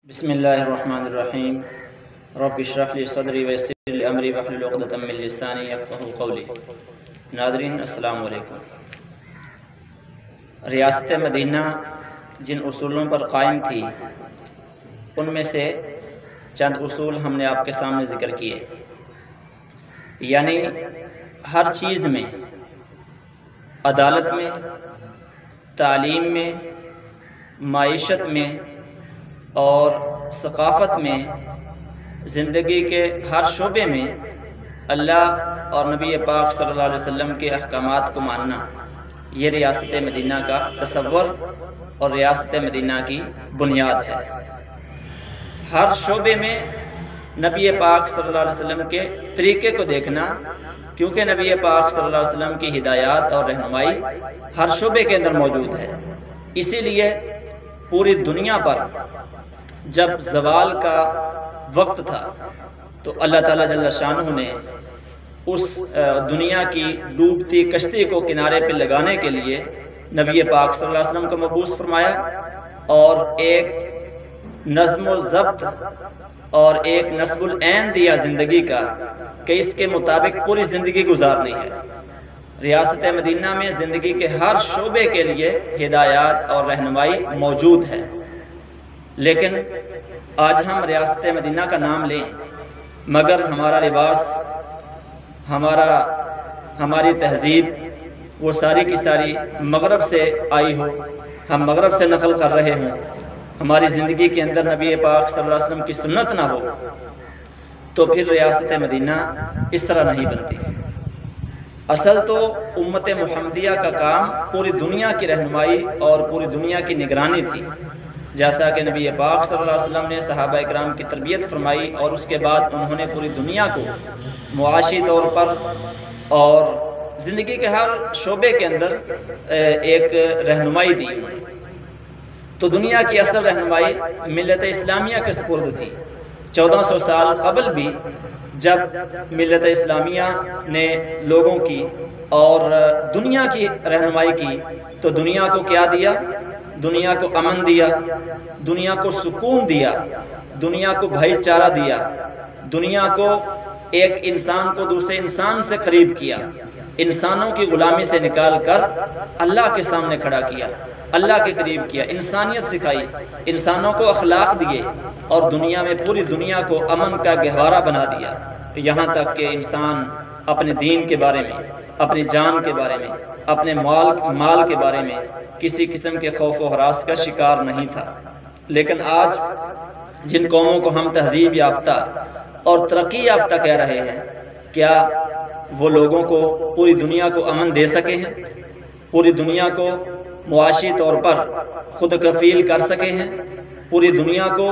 بسم اللہ الرحمن الرحیم رب اشرح لی صدری ویسر لی امری واحلل عقدۃ من لسانی یفقہوا قولی۔ ناظرین السلام علیکم۔ ریاست مدینہ جن اصولوں پر قائم تھی ان میں سے چند اصول ہم نے آپ کے سامنے ذکر کیے، یعنی ہر چیز میں، عدالت میں، تعلیم میں، معیشت میں اور ثقافت میں، زندگی کے ہر شعبے میں اللہ اور نبی پاک صلی اللہ علیہ وسلم کے احکامات کو ماننا، یہ ریاست مدینہ کا تصور اور ریاست مدینہ کی بنیاد ہے۔ ہر شعبے میں نبی پاک صلی اللہ علیہ وسلم کے طریقے کو دیکھنا، کیونکہ نبی پاک صلی اللہ علیہ وسلم کی ہدایات اور رہنمائی ہر شعبے کے اندر موجود ہے۔ اسی لیے پوری دنیا پر جب زوال کا وقت تھا تو اللہ تعالیٰ جل شانہ نے اس دنیا کی ڈوبتی کشتی کو کنارے پہ لگانے کے لیے نبی پاک صلی اللہ علیہ وسلم کو مبعوث فرمایا اور ایک نظم و ضبط اور ایک نصب العین دیا زندگی کا کہ اس کے مطابق پوری زندگی گزارنی ہے۔ ریاست مدینہ میں زندگی کے ہر شعبے کے لیے ہدایات اور رہنمائی موجود ہے، لیکن آج ہم ریاست مدینہ کا نام لیں مگر ہمارا لباس، ہماری تہذیب وہ ساری کی ساری مغرب سے آئی ہو، ہم مغرب سے نقل کر رہے ہوں، ہماری زندگی کے اندر نبی پاک صلی اللہ علیہ وسلم کی سنت نہ ہو، تو پھر ریاست مدینہ اس طرح نہیں بنتی۔ اصل تو امت محمدیہ کا کام پوری دنیا کی رہنمائی اور پوری دنیا کی نگرانی تھی، جیسا کہ نبی پاک صلی اللہ علیہ وسلم نے صحابہ اکرام کی تربیت فرمائی اور اس کے بعد انہوں نے پوری دنیا کو معاشی طور پر اور زندگی کے ہر شعبے کے اندر ایک رہنمائی دی۔ تو دنیا کی اصل رہنمائی ملت اسلامیہ کے سپرد تھی۔ 1400 سال قبل بھی جب ملت اسلامیہ نے لوگوں کی اور دنیا کی رہنمائی کی تو دنیا کو کیا دیا؟ دنیا کو امن دیا، دنیا کو سکون دیا، دنیا کو بھائی چارہ دیا، دنیا کو ایک انسان کو دوسرے انسان سے قریب کیا، انسانوں کی غلامی سے نکال کر اللہ کے سامنے کھڑا کیا، اللہ کے قریب کیا، انسانیت سکھائی، انسانوں کو اخلاق دیے اور دنیا میں پوری دنیا کو امن کا گہوارہ بنا دیا، یہاں تک کہ انسان اپنے دین کے بارے میں، اپنی جان کے بارے میں، اپنے مال کے بارے میں کسی قسم کے خوف و ہراس کا شکار نہیں تھا۔ لیکن آج جن قوموں کو ہم تہذیب یافتہ اور ترقی یافتہ کہہ رہے ہیں، کیا وہ لوگوں کو پوری دنیا کو امن دے سکے ہیں؟ پوری دنیا کو معاشی طور پر خود کفیل کر سکے ہیں؟ پوری دنیا کو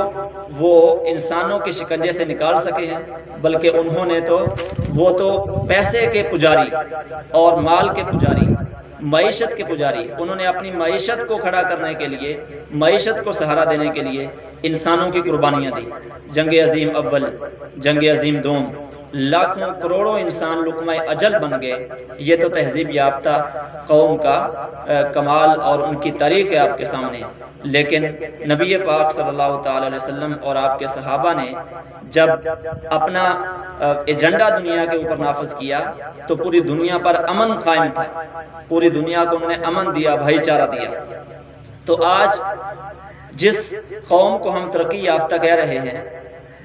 وہ انسانوں کے شکنجے سے نکال سکے ہیں؟ بلکہ انہوں نے وہ تو پیسے کے پجاری اور مال کے پجاری، معیشت کے پجاری، انہوں نے اپنی معیشت کو کھڑا کرنے کے لیے، معیشت کو سہارا دینے کے لیے انسانوں کی قربانیاں دی۔ جنگ عظیم اول، جنگ عظیم دوم، لاکھوں کروڑوں انسان لقمہ اجل بن گئے۔ یہ تو تہذیب یافتہ قوم کا کمال اور ان کی تاریخ ہے آپ کے سامنے۔ لیکن نبی پاک صلی اللہ تعالی علیہ وسلم اور آپ کے صحابہ نے جب اپنا ایجنڈا دنیا کے اوپر نافذ کیا تو پوری دنیا پر امن قائم تھا، پوری دنیا کو انہوں نے امن دیا، بھائی چارہ دیا۔ تو آج جس قوم کو ہم ترقی یافتہ کہہ رہے ہیں،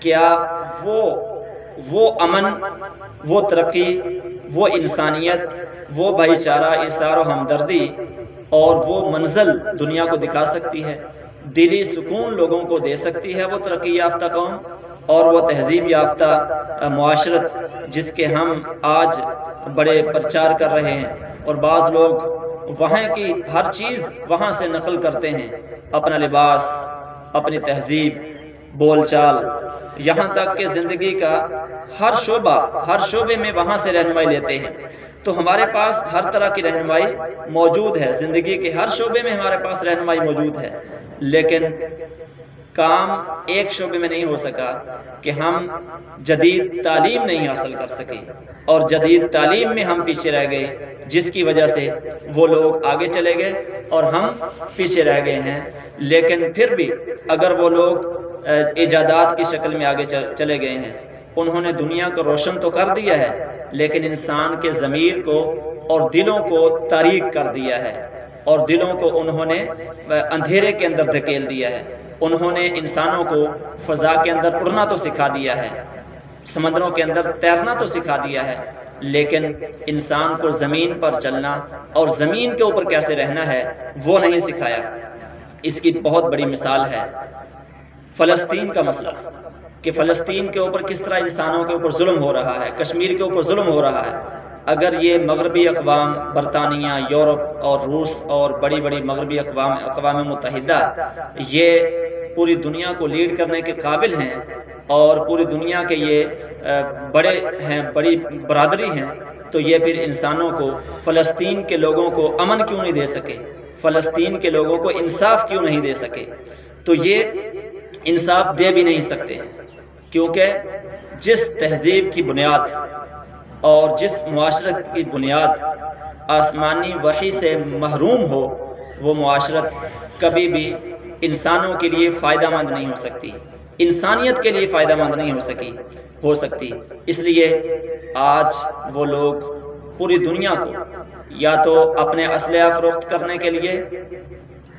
کیا وہ امن، وہ ترقی، وہ انسانیت، وہ بھائی چارہ، ایثار و ہمدردی اور وہ منزل دنیا کو دکھا سکتی ہے؟ دلی سکون لوگوں کو دے سکتی ہے وہ ترقی یافتہ قوم اور وہ تہذیب یافتہ معاشرت جس کے ہم آج بڑے پرچار کر رہے ہیں؟ اور بعض لوگ وہاں کی ہر چیز وہاں سے نقل کرتے ہیں، اپنا لباس، اپنی تہذیب، بول چال، یہاں تک کہ زندگی کا ہر شعبے میں وہاں سے رہنمائی لیتے ہیں۔ تو ہمارے پاس ہر طرح کی رہنمائی موجود ہے، زندگی کے ہر شعبے میں ہمارے پاس رہنمائی موجود ہے، لیکن کام ایک شعبے میں نہیں ہو سکا کہ ہم جدید تعلیم نہیں حاصل کر سکے اور جدید تعلیم میں ہم پیچھے رہ گئے، جس کی وجہ سے وہ لوگ آگے چلے گئے اور ہم پیچھے رہ گئے ہیں۔ لیکن پھر بھی اگر وہ لوگ ایجادات کی شکل میں آگے چلے گئے ہیں، انہوں نے دنیا کو روشن تو کر دیا ہے لیکن انسان کے ضمیر کو اور دلوں کو تاریک کر دیا ہے، اور دلوں کو انہوں نے اندھیرے کے اندر دھکیل دیا ہے۔ انہوں نے انسانوں کو فضا کے اندر اڑنا تو سکھا دیا ہے، سمندروں کے اندر تیرنا تو سکھا دیا ہے، لیکن انسان کو زمین پر چلنا اور زمین کے اوپر کیسے رہنا ہے وہ نہیں سکھایا۔ اس کی بہت بڑی مثال ہے فلسطین کا مسئلہ، کہ فلسطین کے اوپر کس طرح انسانوں کے اوپر ظلم ہو رہا ہے، کشمیر کے اوپر ظلم ہو رہا ہے۔ اگر یہ مغربی اقوام، برطانیہ، یورپ اور روس اور بڑی بڑی مغربی اقوام متحدہ یہ پوری دنیا کو لیڈ کرنے کے قابل ہیں اور پوری دنیا کے یہ بڑے ہیں، بڑی برادری ہیں، تو یہ پھر انسانوں کو، فلسطین کے لوگوں کو امن کیوں نہیں دے سکے، فلسطین کے لوگوں کو انصاف کیوں نہیں دے سکے؟ تو یہ انصاف دے بھی نہیں سکتے ہیں، کیونکہ جس تہذیب کی بنیاد اور جس معاشرت کی بنیاد آسمانی وحی سے محروم ہو، وہ معاشرت کبھی بھی انسانوں کے لیے فائدہ مند نہیں ہو سکتی، انسانیت کے لیے فائدہ مند نہیں ہو سکتی۔ اس لیے آج وہ لوگ پوری دنیا کو یا تو اپنے اسلحہ فروخت کرنے کے لیے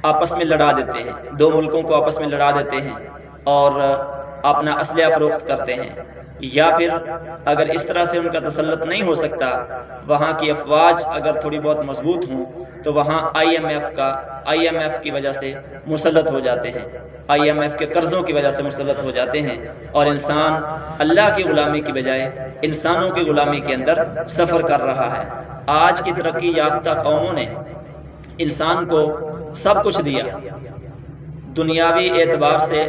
آپس میں لڑا دیتے ہیں، دو ملکوں کو آپس میں لڑا دیتے ہیں اور اپنا اسلحہ فروخت کرتے ہیں، یا پھر اگر اس طرح سے ان کا تسلط نہیں ہو سکتا، وہاں کی افواج اگر تھوڑی بہت مضبوط ہوں تو وہاں آئی ایم ایف کی وجہ سے مسلط ہو جاتے ہیں، آئی ایم ایف کے قرضوں کی وجہ سے مسلط ہو جاتے ہیں، اور انسان اللہ کی غلامی کی بجائے انسانوں کی غلامی کے اندر سفر کر رہا ہے۔ آج کی ترقی یافتہ قوموں نے انسان کو سب کچھ دیا، دنیاوی اعتبار سے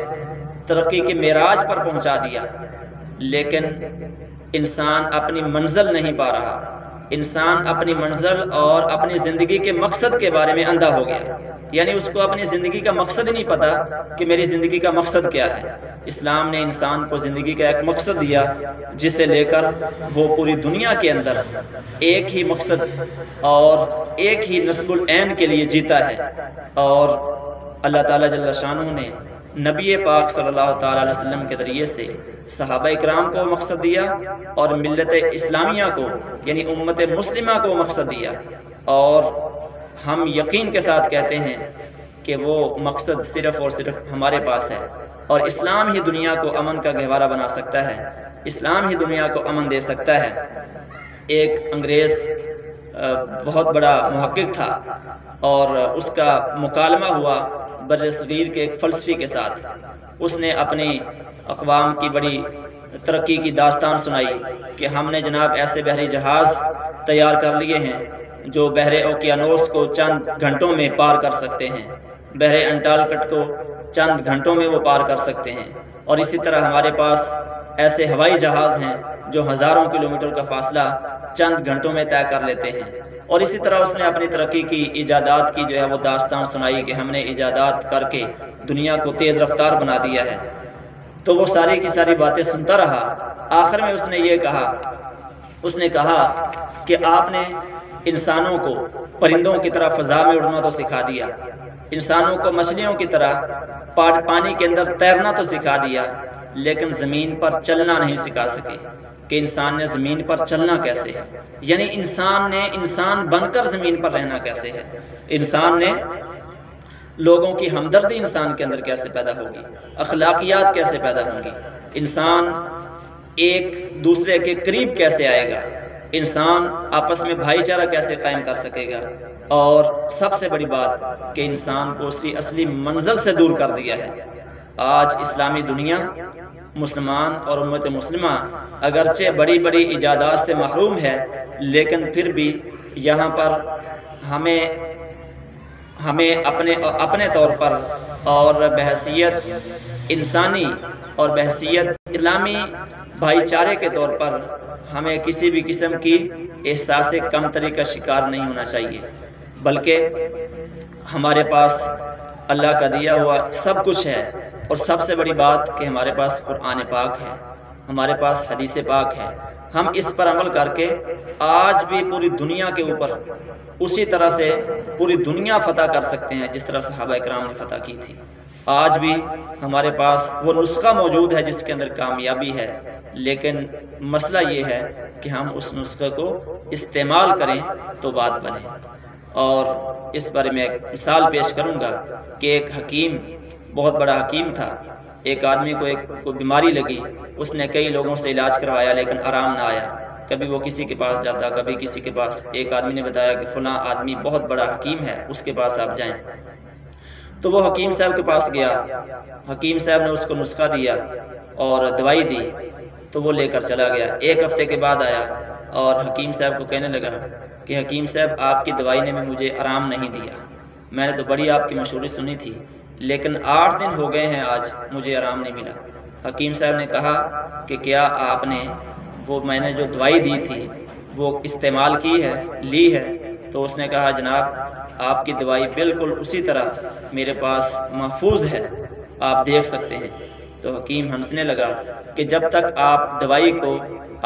ترقی کے معراج پر پہنچا دیا، لیکن انسان اپنی منزل نہیں پا رہا، انسان اپنی منزل اور اپنی زندگی کے مقصد کے بارے میں اندھا ہو گیا، یعنی اس کو اپنی زندگی کا مقصد ہی نہیں پتا کہ میری زندگی کا مقصد کیا ہے۔ اسلام نے انسان کو زندگی کا ایک مقصد دیا جسے لے کر وہ پوری دنیا کے اندر ایک ہی مقصد اور ایک ہی نصب العین کے لیے جیتا ہے، اور اللہ تعالیٰ جل شانہ نے نبی پاک صلی اللہ تعالیٰ علیہ وسلم کے ذریعے سے صحابہ اکرام کو مقصد دیا اور ملت اسلامیہ کو یعنی امت مسلمہ کو مقصد دیا، اور ہم یقین کے ساتھ کہتے ہیں کہ وہ مقصد صرف اور صرف ہمارے پاس ہے، اور اسلام ہی دنیا کو امن کا گہوارہ بنا سکتا ہے، اسلام ہی دنیا کو امن دے سکتا ہے۔ ایک انگریز بہت بڑا محقق تھا اور اس کا مکالمہ ہوا بر صغیر کے ایک فلسفی کے ساتھ، اس نے اپنی اقوام کی بڑی ترقی کی داستان سنائی کہ ہم نے جناب ایسے بحری جہاز تیار کر لیے ہیں جو بحر اوقیانوس کو چند گھنٹوں میں پار کر سکتے ہیں، بحر انٹارکٹک کو چند گھنٹوں میں وہ پار کر سکتے ہیں، اور اسی طرح ہمارے پاس ایسے ہوائی جہاز ہیں جو ہزاروں کلومیٹر کا فاصلہ چند گھنٹوں میں طے کر لیتے ہیں، اور اسی طرح اس نے اپنی ترقی کی ایجادات کی جو ہے وہ داستان سنائی کہ ہم نے ایجادات کر کے دنیا کو تیز رفتار بنا دیا ہے۔ تو وہ ساری کی ساری باتیں سنتا رہا، آخر میں اس نے کہا کہ آپ نے انسانوں کو پرندوں کی طرح فضا میں اڑنا تو سکھا دیا، انسانوں کو مچھلیوں کی طرح پانی کے اندر تیرنا تو سکھا دیا، لیکن زمین پر چلنا نہیں سکھا سکے کہ انسان نے زمین پر چلنا کیسے ہے، یعنی انسان نے انسان بن کر زمین پر رہنا کیسے ہے، انسان نے لوگوں کی ہمدردی انسان کے اندر کیسے پیدا ہوگی، اخلاقیات کیسے پیدا ہوں گی، انسان ایک دوسرے کے قریب کیسے آئے گا، انسان آپس میں بھائی چارہ کیسے قائم کر سکے گا، اور سب سے بڑی بات کہ انسان کو اس کی اصلی منزل سے دور کر دیا ہے۔ آج اسلامی دنیا، مسلمان اور امت مسلمہ اگرچہ بڑی بڑی ایجادات سے محروم ہے، لیکن پھر بھی یہاں پر ہمیں اپنے طور پر اور بحیثیت انسانی اور بحیثیت اسلامی بھائی چارے کے طور پر ہمیں کسی بھی قسم کی احساس کمتری کا شکار نہیں ہونا چاہیے، بلکہ ہمارے پاس اللہ کا دیا ہوا سب کچھ ہے، اور سب سے بڑی بات کہ ہمارے پاس قرآن پاک ہے، ہمارے پاس حدیث پاک ہے، ہم اس پر عمل کر کے آج بھی پوری دنیا کے اوپر اسی طرح سے پوری دنیا فتح کر سکتے ہیں جس طرح صحابہ اکرام نے فتح کی تھی۔ آج بھی ہمارے پاس وہ نسخہ موجود ہے جس کے اندر کامیابی ہے، لیکن مسئلہ یہ ہے کہ ہم اس نسخے کو استعمال کریں تو بات بنے۔ اور اس بارے میں ایک مثال پیش کروں گا کہ ایک حکیم، بہت بڑا حکیم تھا، ایک آدمی کو کوئی بیماری لگی، اس نے کئی لوگوں سے علاج کروایا لیکن آرام نہ آیا، کبھی وہ کسی کے پاس جاتا، کبھی کسی کے پاس۔ ایک آدمی نے بتایا کہ فلاں آدمی بہت بڑا حکیم ہے، اس کے پاس آپ جائیں۔ تو وہ حکیم صاحب کے پاس گیا، حکیم صاحب نے اس کو نسخہ دیا اور دوائی دی، تو وہ لے کر چلا گیا۔ ایک ہفتے کے بعد آیا اور حکیم صاحب کو کہنے لگا کہ حکیم صاحب آپ کی دوائی نے مجھے آرام نہیں دیا، میں نے تو بڑی آپ کی مشورے سنی تھی، لیکن 8 دن ہو گئے ہیں آج مجھے آرام نہیں ملا۔ حکیم صاحب نے کہا کہ کیا آپ نے وہ میں نے جو دوائی دی تھی وہ استعمال کی ہے، لی ہے؟ تو اس نے کہا جناب آپ کی دوائی بالکل اسی طرح میرے پاس محفوظ ہے، آپ دیکھ سکتے ہیں۔ تو حکیم ہنسنے لگا کہ جب تک آپ دوائی کو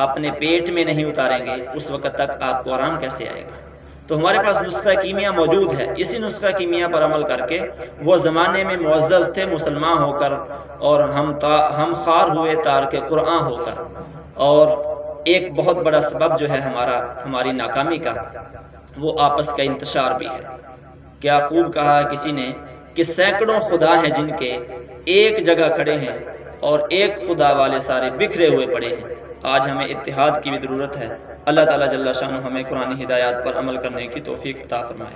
اپنے پیٹ میں نہیں اتاریں گے اس وقت تک آپ کو آرام کیسے آئے گا؟ تو ہمارے پاس نسخہ کیمیا موجود ہے، اسی نسخہ کیمیا پر عمل کر کے وہ زمانے میں معزز تھے مسلمان ہو کر، اور ہم خار ہوئے تارک قرآن ہو کر، اور ایک بہت بڑا سبب جو ہے ہماری ناکامی کا، وہ آپس کا انتشار بھی ہے۔ کیا خوب کہا کسی نے کہ سینکڑوں خدا ہیں جن کے ایک جگہ کھڑے ہیں اور ایک خدا والے سارے بکھرے ہوئے پڑے ہیں۔ آج ہمیں اتحاد کی بھی ضرورت ہے۔ اللہ تعالیٰ جل شانہ ہمیں قرآن ہدایات پر عمل کرنے کی توفیق عطا فرمائے۔